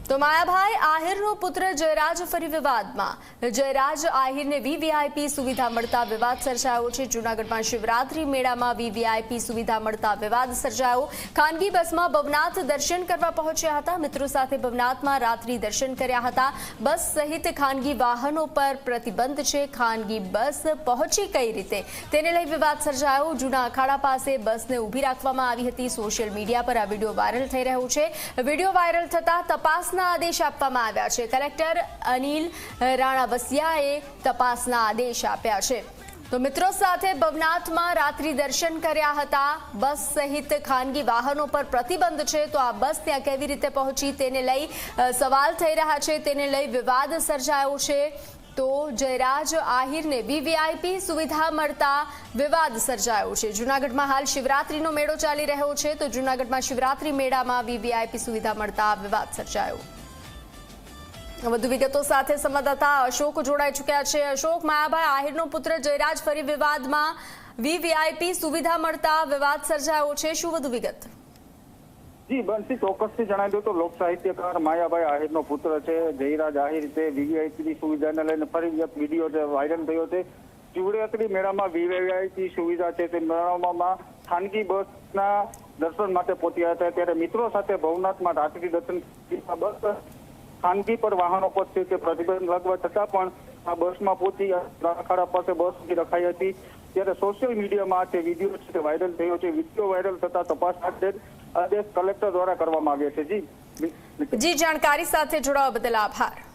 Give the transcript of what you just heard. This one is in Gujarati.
તો માયાભાઈ આહિરનો પુત્ર જયરાજ ફરી વિવાદમાં। જયરાજ આહિરને વીવીઆઈપી સુવિધા મળતા વિવાદ સર્જાયો છે। જૂનાગઢમાં શિવરાત્રી મેળામાં વીવીઆઈપી સુવિધા મળતા વિવાદ સર્જાયો। ખાનગી બસમાં ભવનાથ દર્શન કરવા પહોંચ્યા હતા। મિત્રો સાથે ભવનાથમાં રાત્રિ દર્શન કર્યા હતા। બસ સહિત ખાનગી વાહનો પર પ્રતિબંધ છે। ખાનગી બસ પહોંચી કઈ રીતે તેને લઈ વિવાદ સર્જાયો। જૂના અખાડા પાસે બસને ઊભી રાખવામાં આવી હતી। સોશિયલ મીડિયા પર આ વિડીયો વાયરલ થઈ રહ્યો છે। વિડીયો વાયરલ થતા તપાસના આદેશ આપવામાં આવ્યા છે। કલેક્ટર અનિલ રાણાવસિયાએ તપાસના આદેશ આપ્યા છે। તો મિત્રો સાથે ભવનાથમાં રાત્રિ દર્શન કર્યા હતા। બસ સહિત ખાનગી વાહનો પર પ્રતિબંધ છે। તો આ બસ ત્યાં કેવી રીતે પહોંચી તેને લઈ સવાલ થઈ રહ્યા છે। તેને લઈ વિવાદ સર્જાયો છે। તો જયરાજ આહિરને વીવીઆઈપી સુવિધા મળતા વિવાદ સર્જાયો છે। જૂનાગઢમાં હાલ શિવરાત્રીનો મેળો ચાલી રહ્યો છે। તો જૂનાગઢમાં શિવરાત્રી મેળામાં વીવીઆઈપી સુવિધા મળતા વિવાદ સર્જાયો। વધુ વિગતો સાથે સંવાદદાતા અશોક જોડાઈ ચૂક્યા છે। અશોક, માયાભાઈ આહિરનો પુત્ર જયરાજ ફરી વિવાદમાં। વીવીઆઈપી સુવિધા મળતા વિવાદ સર્જાયો છે। શું વધુ વિગત? જી બંસી, ચોક્કસથી જણાવી દઉં તો લોક સાહિત્યકાર માયાભાઈ આહિરનો પુત્ર છે જયરાજ આહિર તે વીવીઆઈપી સુવિધાને લઈને ફરી એક વિડીયો જે વાયરલ થયો છે। શિવરાત્રી મેળામાં વીવીઆઈપી સુવિધા છે તે મેળામાં ખાનગી બસના દર્શન માટે પહોંચ્યા હતા। ત્યારે મિત્રો સાથે ભવનાથમાં રાત્રિ દર્શન બસ ખાનગી પર વાહનો પર છે તે પ્રતિબંધ લાગવા છતાં પણ આ બસમાં પહોંચી અખાડા પાસે બસ રખાઈ હતી। ત્યારે સોશિયલ મીડિયામાં આ વિડીયો છે તે વાયરલ થયો છે। વિડીયો વાયરલ થતા તપાસ આદેશ કલેક્ટર દ્વારા કરવામાં આવ્યા છે। જી જાણકારી સાથે જોડાવા બદલ આભાર।